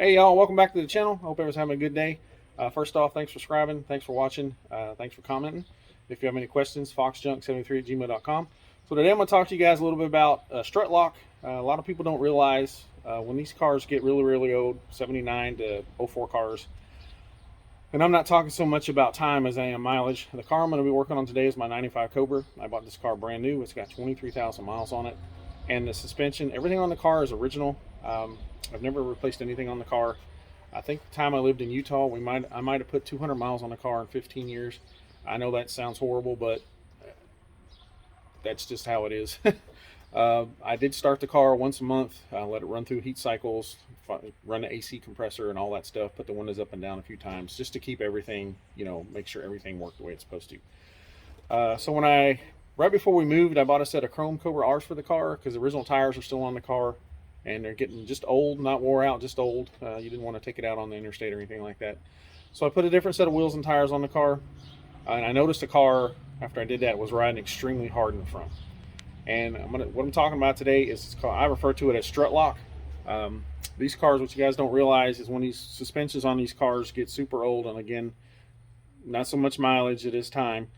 Hey y'all, welcome back to the channel. I hope everyone's having a good day. First off, thanks for subscribing, thanks for watching, thanks for commenting. If you have any questions, foxjunk73@gmail.com. So today I'm going to talk to you guys a little bit about strut lock. A lot of people don't realize when these cars get really old, 79 to 04 cars, and I'm not talking so much about time as I am mileage. The car I'm going to be working on today is my 95 Cobra. I bought this car brand new. It's got 23,000 miles on it. And the suspension, everything on the car is original. I've never replaced anything on the car. I think the time I lived in Utah, I might have put 200 miles on the car in 15 years. I know that sounds horrible, but that's just how it is. I did start the car once a month, let it run through heat cycles, run the AC compressor and all that stuff, put the windows up and down a few times just to keep everything, make sure everything worked the way it's supposed to. So right before we moved, I bought a set of chrome Cobra R's for the car because the original tires are still on the car and they're getting just old, not wore out, just old. You didn't want to take it out on the interstate or anything like that. So I put a different set of wheels and tires on the car, and I noticed the car, after I did that, was riding extremely hard in the front. And what I'm talking about today is I refer to it as strut lock. These cars, what you guys don't realize is when these suspensions on these cars get super old, and again, not so much mileage, it is time,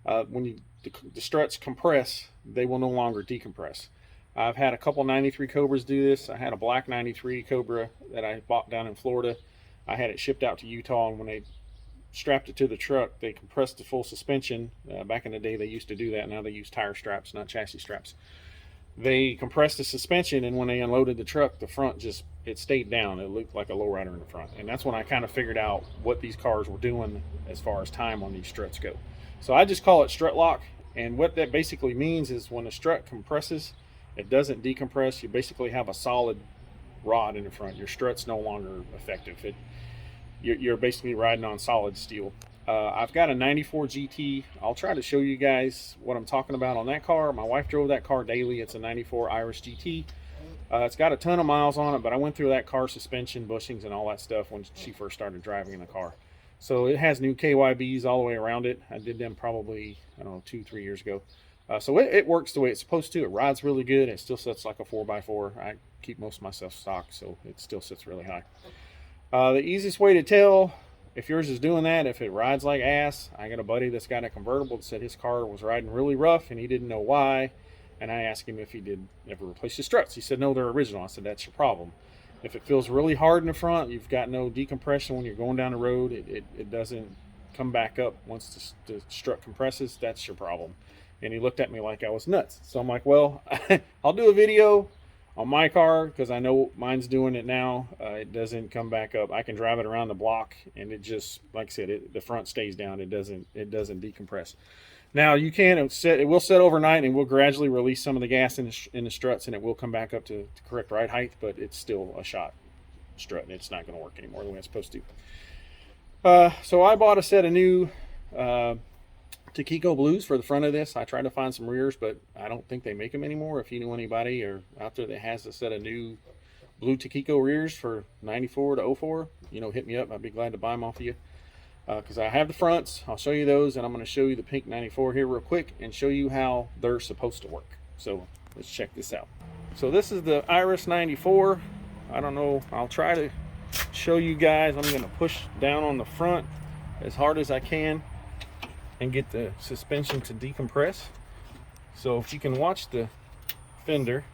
when the struts compress, they will no longer decompress. I've had a couple 93 Cobras do this. I had a black 93 Cobra that I bought down in Florida. I had it shipped out to Utah, and when they strapped it to the truck, they compressed the full suspension. Back in the day, they used to do that. Now they use tire straps, not chassis straps. They compressed the suspension, and when they unloaded the truck, the front it stayed down. It looked like a lowrider in the front. And that's when I kind of figured out what these cars were doing as far as time on these struts go. So I just call it strut lock. And what that basically means is when the strut compresses, it doesn't decompress. You basically have a solid rod in the front. Your strut's no longer effective. You're basically riding on solid steel. I've got a 94 GT. I'll try to show you guys what I'm talking about on that car. My wife drove that car daily. It's a 94 Iris GT. It's got a ton of miles on it, but I went through that car suspension, bushings, and all that stuff when she first started driving in the car. So it has new KYBs all the way around it. I did them probably, I don't know, 2-3 years ago. So it works the way it's supposed to. It rides really good. It still sits like a 4x4. I keep most of my stuff stock, so it still sits really high. The easiest way to tell if yours is doing that, if it rides like ass, I got a buddy that's got a convertible that said his car was riding really rough and he didn't know why. And I asked him if he did ever replace his struts. He said, no, they're original. I said, that's your problem. If it feels really hard in the front, you've got no decompression when you're going down the road, it doesn't come back up once the strut compresses, that's your problem. And he looked at me like I was nuts. So I'm like, well, I'll do a video on my car because I know mine's doing it now. It doesn't come back up. I can drive it around the block and it just, like I said, the front stays down. It doesn't decompress. Now you can it will set overnight and we'll gradually release some of the gas in the struts and it will come back up to correct ride height, but it's still a shot strut and it's not going to work anymore the way it's supposed to. So I bought a set of new Takiko blues for the front of this. I tried to find some rears, but I don't think they make them anymore. If you know anybody or out there that has a set of new blue Takiko rears for 94 to 04, hit me up. I'd be glad to buy them off of you. Because I have the fronts. I'll show you those, and I'm going to show you the pink 94 here real quick and show you how they're supposed to work. So let's check this out. So this is the Iris 94. I don't know. I'll try to show you guys. I'm going to push down on the front as hard as I can and get the suspension to decompress. So if you can watch the fender,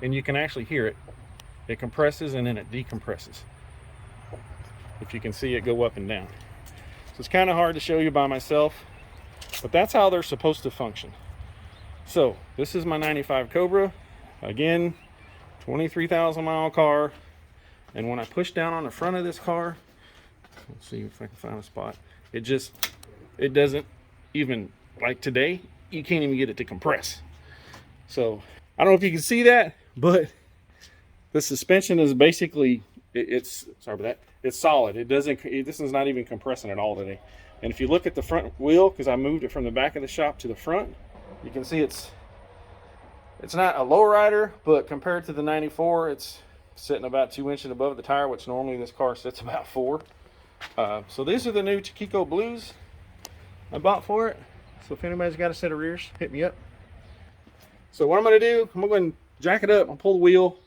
and you can actually hear it, it compresses and then it decompresses. If you can see it go up and down. So it's kind of hard to show you by myself, but that's how they're supposed to function. So this is my 95 Cobra. Again, 23,000 mile car. And when I push down on the front of this car, let's see if I can find a spot. It doesn't even, like today, you can't even get it to compress. So I don't know if you can see that, but the suspension is basically, it's solid. This is not even compressing at all today. And if you look at the front wheel, because I moved it from the back of the shop to the front, you can see it's not a lowrider, but compared to the 94, it's sitting about 2 inches above the tire, which normally this car sits about 4. So these are the new Takiko blues I bought for it. So if anybody's got a set of rears, hit me up. So what I'm going to do, I'm going to jack it up, I'll pull the wheel,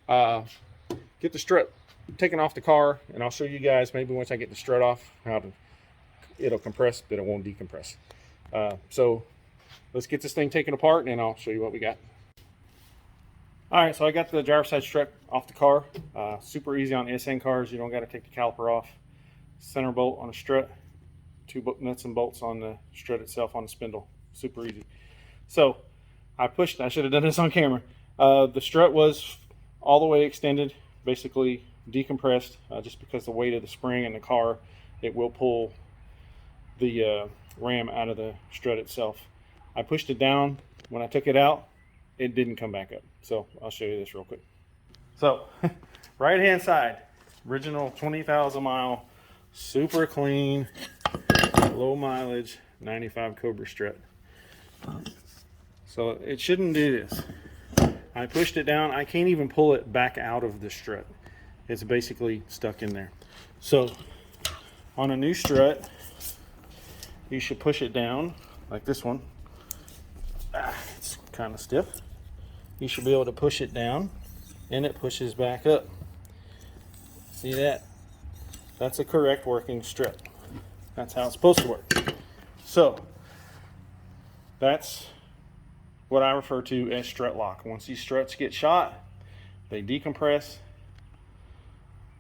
get the strut taken off the car, and I'll show you guys maybe once I get the strut off how it'll compress, but it won't decompress. So let's get this thing taken apart, and I'll show you what we got. All right, so I got the driver's side strut off the car. Super easy on SN cars. You don't got to take the caliper off. Center bolt on the strut, 2 nuts and bolts on the strut itself on the spindle. Super easy. So I should have done this on camera. The strut was all the way extended, basically decompressed, just because the weight of the spring in the car, it will pull the ram out of the strut itself. I pushed it down. When I took it out, it didn't come back up. So I'll show you this real quick. So right hand side, original 20,000 mile, super clean, low mileage, 95 Cobra strut. So it shouldn't do this. I pushed it down. I can't even pull it back out of the strut. It's basically stuck in there. So on a new strut, you should push it down like this one. It's kind of stiff. You should be able to push it down and it pushes back up. See that? That's a correct working strut. That's how it's supposed to work. So that's what I refer to as strut lock. Once these struts get shot, they decompress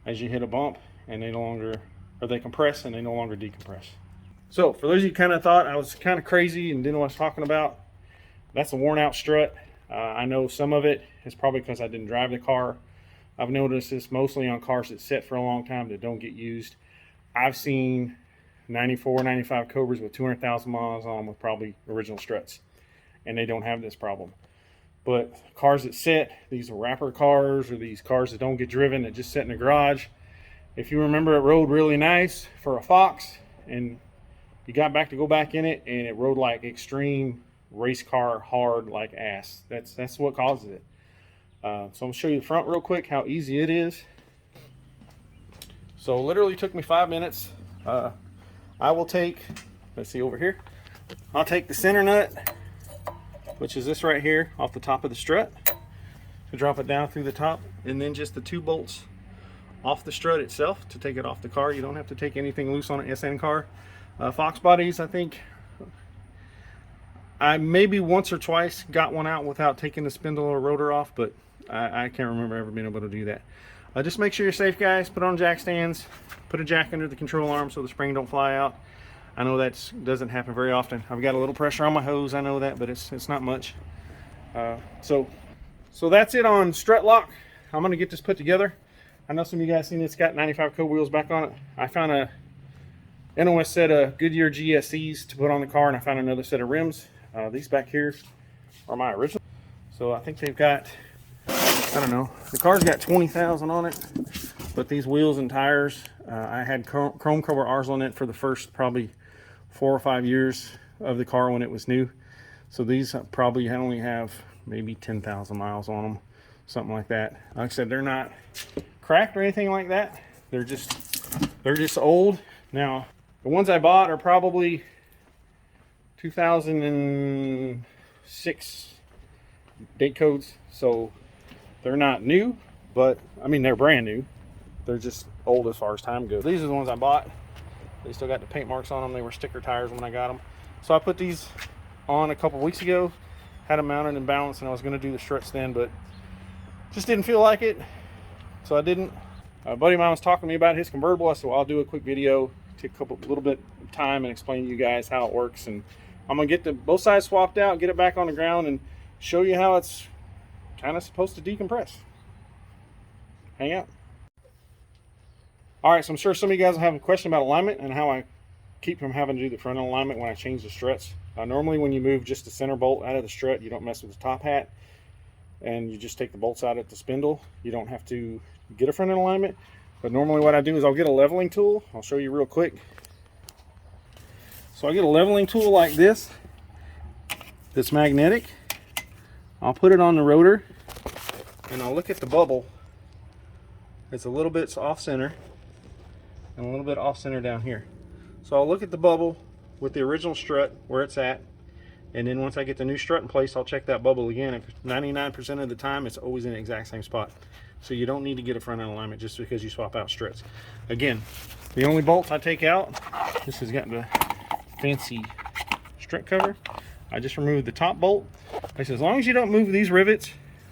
as you hit a bump, and they compress and they no longer decompress. So for those of you who kind of thought I was kind of crazy and didn't know what I was talking about, that's a worn out strut. I know some of it is probably because I didn't drive the car. I've noticed this mostly on cars that sit for a long time that don't get used. I've seen 94, 95 Cobras with 200,000 miles on them with probably original struts, and they don't have this problem. But cars that sit, these wrapper cars or these cars that don't get driven, that just sit in the garage, if you remember, it rode really nice for a Fox, and you got back to go back in it, and it rode like extreme race car hard like ass. That's what causes it. So I'm gonna show you the front real quick, how easy it is. So literally took me 5 minutes. I will take, let's see over here, I'll take the center nut, which is this right here, off the top of the strut, to drop it down through the top, and then just the 2 bolts off the strut itself to take it off the car. You don't have to take anything loose on an SN car. Fox bodies, I think I maybe once or twice got one out without taking the spindle or rotor off, but I can't remember ever being able to do that. Just make sure you're safe, guys. Put on jack stands, put a jack under the control arm so the spring don't fly out. I know that doesn't happen very often. I've got a little pressure on my hose, I know that, but it's not much. So that's it on strut lock. I'm gonna get this put together. I know some of you guys seen it's got 95 Cobra wheels back on it. I found a NOS set of Goodyear GSCs to put on the car, and I found another set of rims. These back here are my original. So I think they've got, I don't know, the car's got 20,000 on it, but these wheels and tires, I had chrome cover R's on it for the first probably 4 or 5 years of the car when it was new. So these probably only have maybe 10,000 miles on them, something like that. Like I said, they're not cracked or anything like that. They're just old. Now, the ones I bought are probably 2006 date codes, so they're not new, but I mean, they're brand new. They're just old as far as time goes. These are the ones I bought. They still got the paint marks on them. They were sticker tires when I got them. So I put these on a couple weeks ago, had them mounted and balanced, and I was going to do the struts then, but just didn't feel like it, so I didn't. A buddy of mine was talking to me about his convertible. I said, well, I'll do a quick video, take a little bit of time and explain to you guys how it works. And I'm gonna get both sides swapped out, get it back on the ground, and show you how it's kind of supposed to decompress. Hang out. All right, so I'm sure some of you guys will have a question about alignment and how I keep from having to do the front end alignment when I change the struts. Normally when you move just the center bolt out of the strut, you don't mess with the top hat, and you just take the bolts out at the spindle. You don't have to get a front end alignment. But normally what I do is I'll get a leveling tool. I'll show you real quick. So I get a leveling tool like this that's magnetic. I'll put it on the rotor and I'll look at the bubble. It's a little bit off center and a little bit off center down here. So I'll look at the bubble with the original strut where it's at, and then once I get the new strut in place, I'll check that bubble again. If 99% of the time, it's always in the exact same spot. So you don't need to get a front end alignment just because you swap out struts. Again, the only bolts I take out, this has got the fancy strut cover. I just removed the top bolt. I said, as long as you don't move these rivets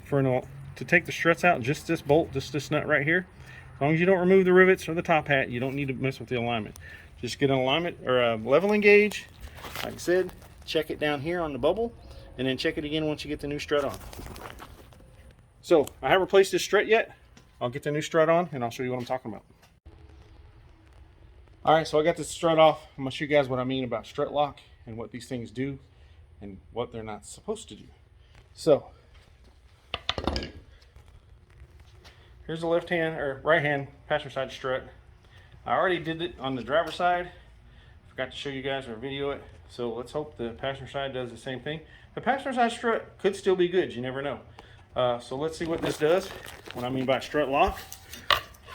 to take the struts out, just this bolt, just this nut right here, as long as you don't remove the rivets or the top hat, you don't need to mess with the alignment. Just get an alignment or a leveling gauge. Like I said, check it down here on the bubble, and then check it again once you get the new strut on. So I haven't replaced this strut yet. I'll get the new strut on and I'll show you what I'm talking about. All right, so I got this strut off. I'm gonna show you guys what I mean about strut lock and what these things do and what they're not supposed to do. So here's the left hand or right hand passenger side strut. I already did it on the driver's side. Forgot to show you guys or video it. So let's hope the passenger side does the same thing. The passenger side strut could still be good. You never know. So let's see what this does. What I mean by strut lock.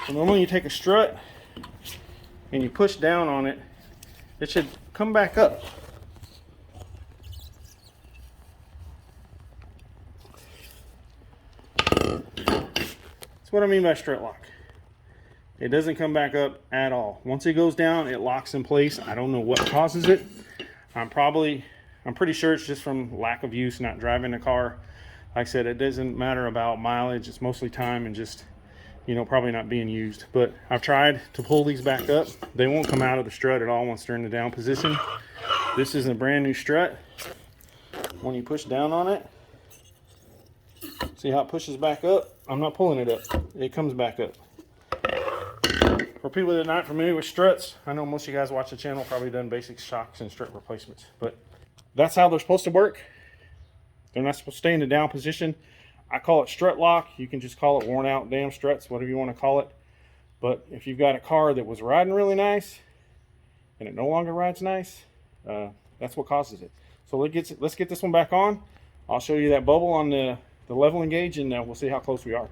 So normally you take a strut and you push down on it. It should come back up. That's what I mean by strut lock. It doesn't come back up at all. Once it goes down, it locks in place. I don't know what causes it. I'm pretty sure it's just from lack of use, not driving the car. Like I said, it doesn't matter about mileage. It's mostly time and just, you know, probably not being used. But I've tried to pull these back up. They won't come out of the strut at all once they're in the down position. This is a brand new strut. When you push down on it, see how it pushes back up? I'm not pulling it up. It comes back up. For people that are not familiar with struts, I know most of you guys watch the channel probably done basic shocks and strut replacements, but that's how they're supposed to work. They're not supposed to stay in the down position. I call it strut lock. You can just call it worn out damn struts, whatever you want to call it. But if you've got a car that was riding really nice and it no longer rides nice, that's what causes it. So let's get this one back on. I'll show you that bubble on the leveling gauge, and we'll see how close we are.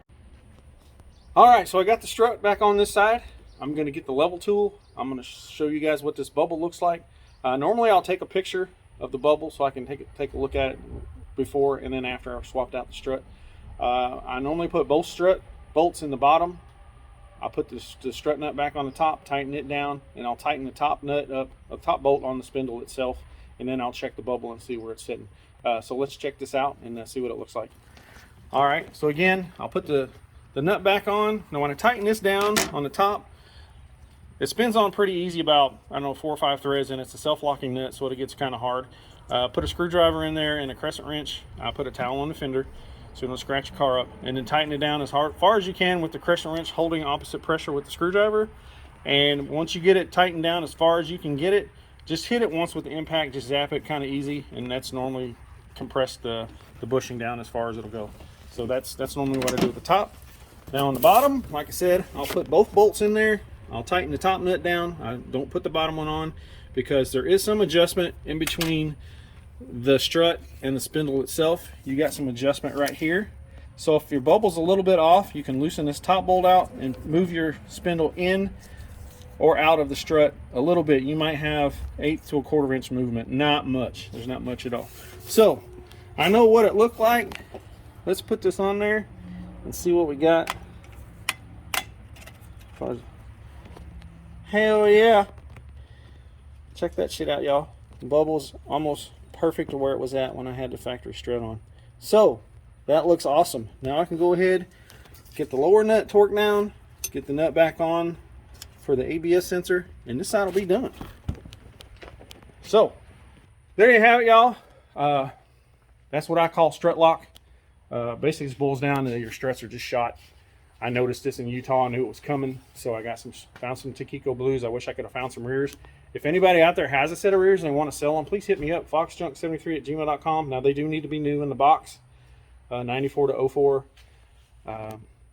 All right, so I got the strut back on this side. I'm going to get the level tool. I'm going to show you guys what this bubble looks like. Normally I'll take a picture of the bubble so I can take a look at it before and then after I've swapped out the strut. I normally put both strut bolts in the bottom. I'll put the strut nut back on the top, tighten it down, and I'll tighten the top nut up, the top bolt on the spindle itself, and then I'll check the bubble and see where it's sitting. So let's check this out and see what it looks like. All right, so again, I'll put the nut back on. Now when I tighten this down on the top, it spins on pretty easy, about, I don't know, 4 or 5 threads, and it's a self-locking nut, so it gets kind of hard. Put a screwdriver in there and a crescent wrench. I put a towel on the fender so you don't scratch your car up, and then tighten it down as far as you can with the crescent wrench, holding opposite pressure with the screwdriver. And once you get it tightened down as far as you can get it, just hit it once with the impact, just zap it kind of easy, and that's normally compress the bushing down as far as it'll go. So that's normally what I do at the top. Now on the bottom, like I said, I'll put both bolts in there. I'll tighten the top nut down. I don't put the bottom one on because there is some adjustment in between the strut and the spindle itself. You got some adjustment right here. So if your bubble's a little bit off, you can loosen this top bolt out and move your spindle in or out of the strut a little bit. You might have 1/8 to 1/4 inch movement. Not much. There's not much at all. So I know what it looked like. Let's put this on there and see what we got. Hell yeah. Check that shit out, y'all. The bubble's almost perfect to where it was at when I had the factory strut on. So that looks awesome. Now I can go ahead, get the lower nut torqued down, get the nut back on for the ABS sensor, and this side will be done. So there you have it, y'all. That's what I call strut lock. Basically it boils down to your struts are just shot. I noticed this in Utah. I knew it was coming, so I found some Takiko blues. I wish I could have found some rears. If anybody out there has a set of rears and they want to sell them, please hit me up, foxjunk73@gmail.com. Now they do need to be new in the box, 94 to 04.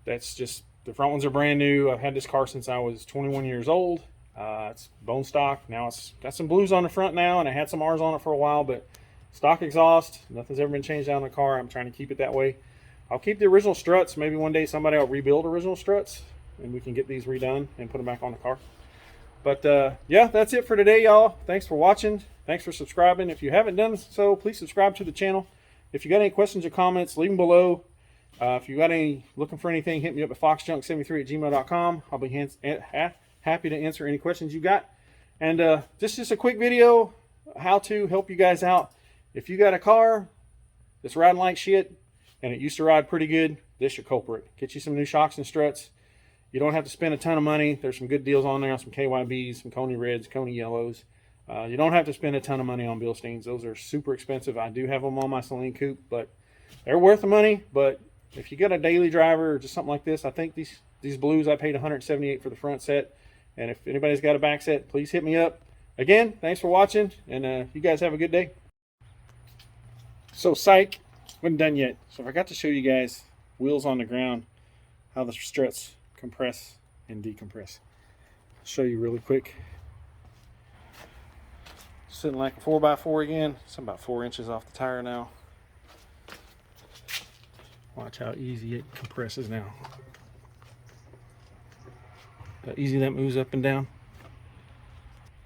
That's just, the front ones are brand new. I've had this car since I was 21 years old. It's bone stock. Now it's got some blues on the front now, and I had some R's on it for a while, but stock exhaust. Nothing's ever been changed out in the car. I'm trying to keep it that way. I'll keep the original struts. Maybe one day somebody will rebuild original struts and we can get these redone and put them back on the car. But yeah, that's it for today, y'all. Thanks for watching. Thanks for subscribing. If you haven't done so, please subscribe to the channel. If you got any questions or comments, leave them below. If you got any looking for anything, hit me up at foxjunk73@gmail.com. I'll be happy to answer any questions you got. And this is just a quick video how to help you guys out. If you got a car that's riding like shit and it used to ride pretty good, this your culprit. Get you some new shocks and struts. You don't have to spend a ton of money. There's some good deals on there, some KYBs, some Coney Reds, Coney Yellows. You don't have to spend a ton of money on Bilsteins. Those are super expensive. I do have them on my Celine Coupe, but they're worth the money. But if you got a daily driver or just something like this, I think these blues, I paid $178 for the front set. And if anybody's got a back set, please hit me up. Again, thanks for watching, and you guys have a good day. So, psych, wasn't done yet. So I forgot to show you guys, wheels on the ground, how the struts compress and decompress. I'll show you really quick. Sitting like a 4x4 again. It's about 4 inches off the tire now. Watch how easy it compresses now. How easy that moves up and down.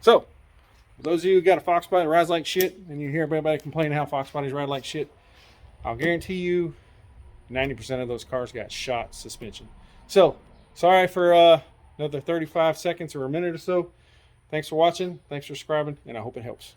So, for those of you who got a Fox body that rides like shit, and you hear everybody complaining how Fox bodies ride like shit, I'll guarantee you 90% of those cars got shot suspension. So, sorry for another 35 seconds or a minute or so. Thanks for watching. Thanks for subscribing, and I hope it helps.